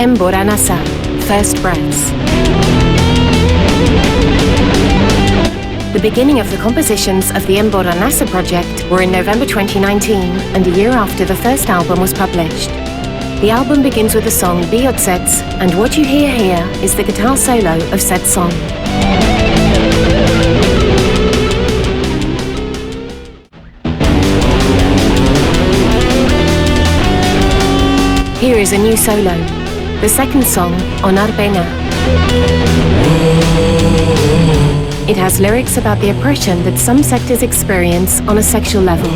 Embora Nasa, First Breaths. The beginning of the compositions of the Embora Nasa project were in November 2019, and a year after the first album was published. The album begins with the song Biotsets, and what you hear here is the guitar solo of said song. Here is a new solo, the second song, Onar Pena. It has lyrics about the oppression that some sectors experience on a sexual level.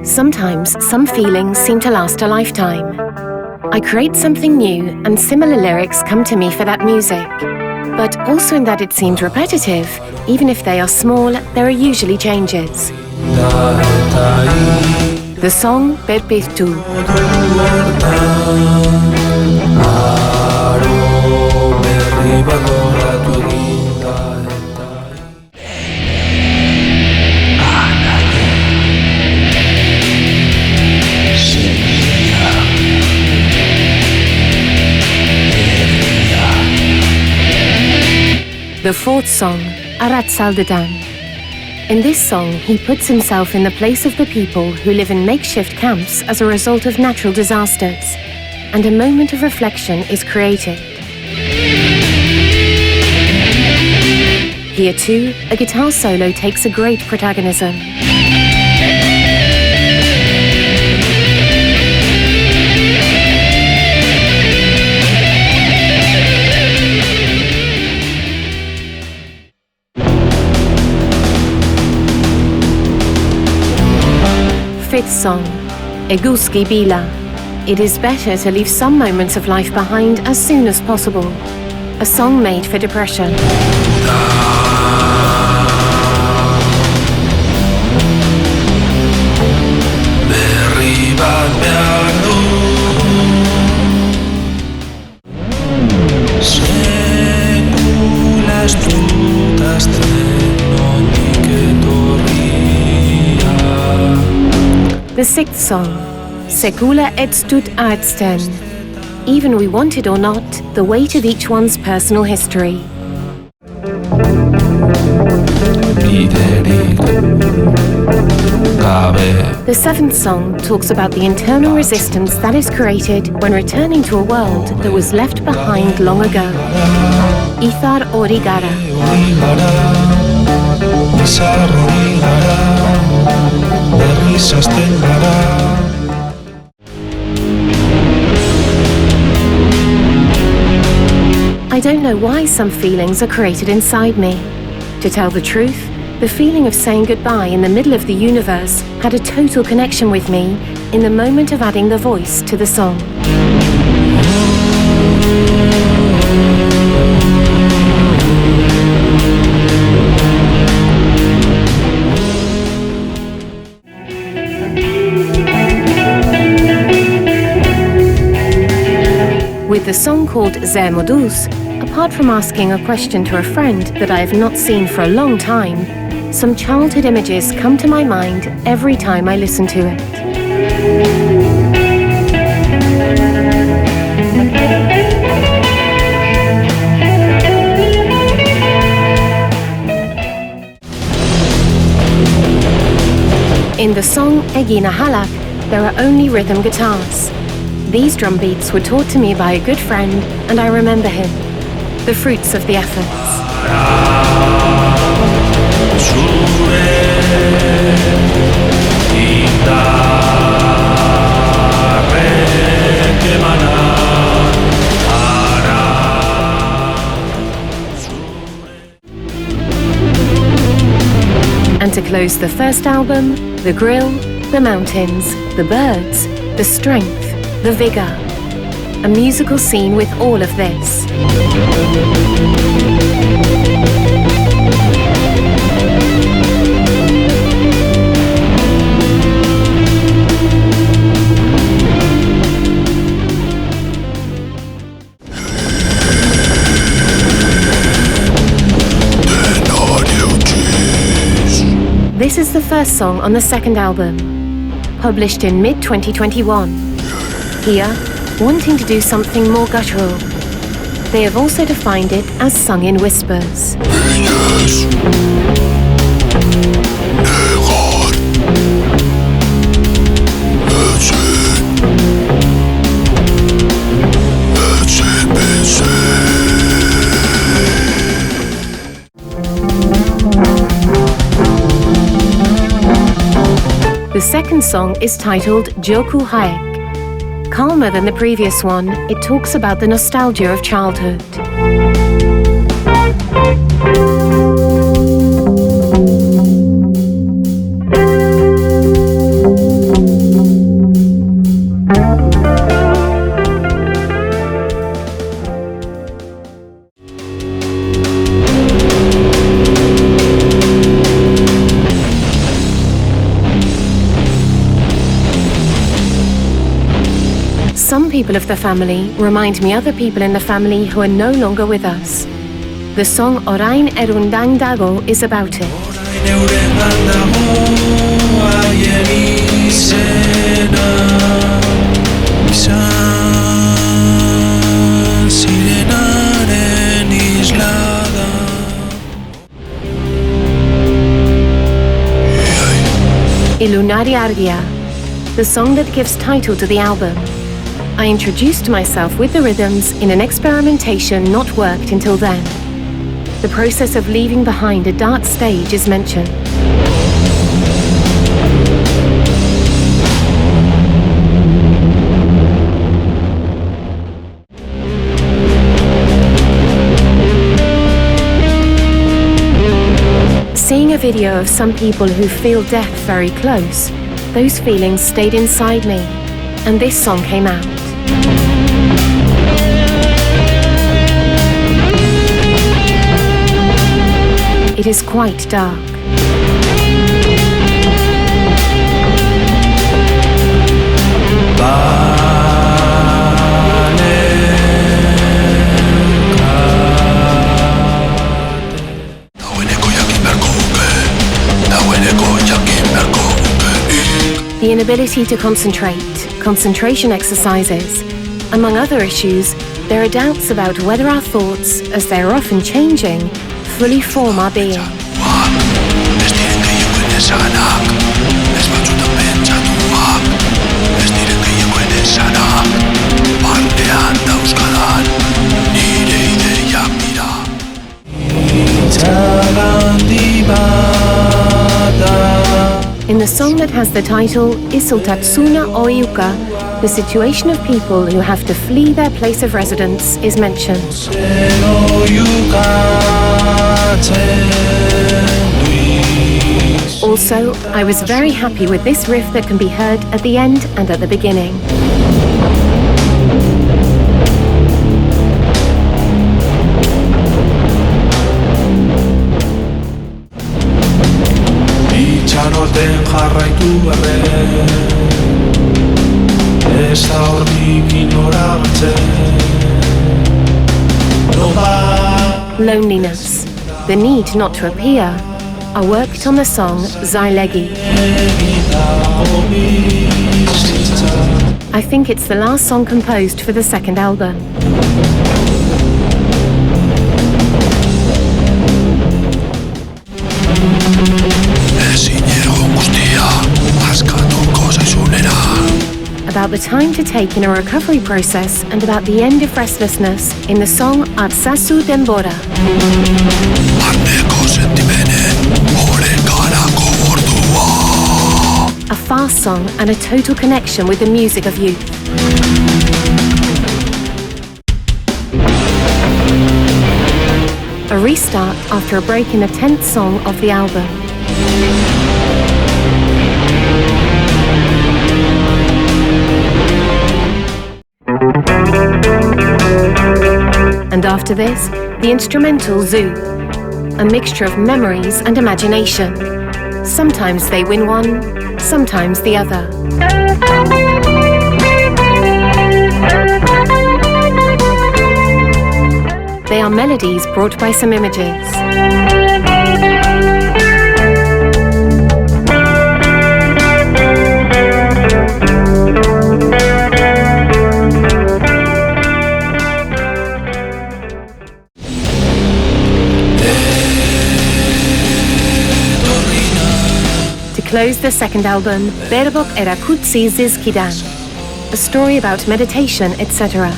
Sometimes some feelings seem to last a lifetime. I create something new and similar lyrics come to me for that music. But also in that it seems repetitive, even if they are small, there are usually changes. The song Perpirtu. The fourth song, Arat Saldedan. In this song, he puts himself in the place of the people who live in makeshift camps as a result of natural disasters, and a moment of reflection is created. Here too, a guitar solo takes a great protagonism. Fifth song, Eguski Bila. It is better to leave some moments of life behind as soon as possible. A song made for depression. The sixth song, Sekula et stut aetsten. Even we want it or not, the weight of each one's personal history. The seventh song talks about the internal resistance that is created when returning to a world that was left behind long ago. Ithar Origara. I don't know why some feelings are created inside me. To tell the truth, the feeling of saying goodbye in the middle of the universe had a total connection with me in the moment of adding the voice to the song. With the song called Zermodus, apart from asking a question to a friend that I have not seen for a long time, some childhood images come to my mind every time I listen to it. In the song Egina Halak, there are only rhythm guitars. These drum beats were taught to me by a good friend, and I remember him. The fruits of the efforts. And to close the first album, the grill, the mountains, the birds, the strength, the vigor. A musical scene with all of this. This is the first song on the second album, published in mid-2021. Here, wanting to do something more guttural, they have also defined it as sung in whispers. The second song is titled Joku Haek. Calmer than the previous one, it talks about the nostalgia of childhood. Some people of the family remind me other people in the family who are no longer with us. The song Orain Erundan Dago is about it. Ilunari Argia, the song that gives title to the album. I introduced myself with the rhythms in an experimentation not worked until then. The process of leaving behind a dark stage is mentioned. Seeing a video of some people who feel death very close, those feelings stayed inside me, and this song came out. It is quite dark. The inability to concentrate, concentration exercises. Among other issues, there are doubts about whether our thoughts, as they are often changing, fully form our being. In the song that has the title Isultatsuna Oyuka, the situation of people who have to flee their place of residence is mentioned. Also, I was very happy with this riff that can be heard at the end and at the beginning. Loneliness, the need not to appear, are worked on the song Zailegi. I think it's the last song composed for the second album. About the time to take in a recovery process and about the end of restlessness in the song Atsasu Denbora. A fast song and a total connection with the music of youth. A restart after a break in the 10th song of the album. And after this, the instrumental Zoo, a mixture of memories and imagination. Sometimes they win one, sometimes the other. They are melodies brought by some images. close the second album, Berbok erakutsi zizkidan, a story about meditation, etc.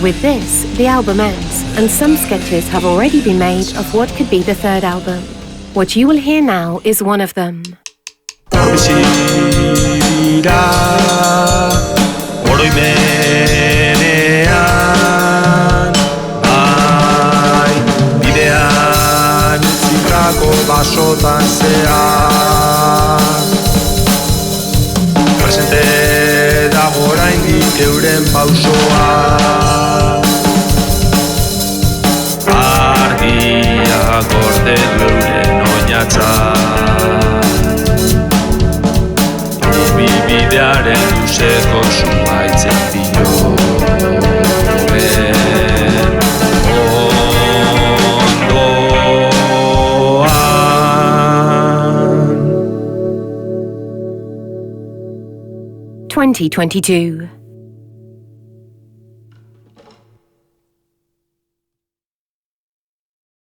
With this, the album ends, and some sketches have already been made of what could be the third album. What you will hear now is one of them. Basotan zean presente dago oraindik euren pausoa argiak gorde euren oinatza bidearen luzeko zuaitzen dio 2022.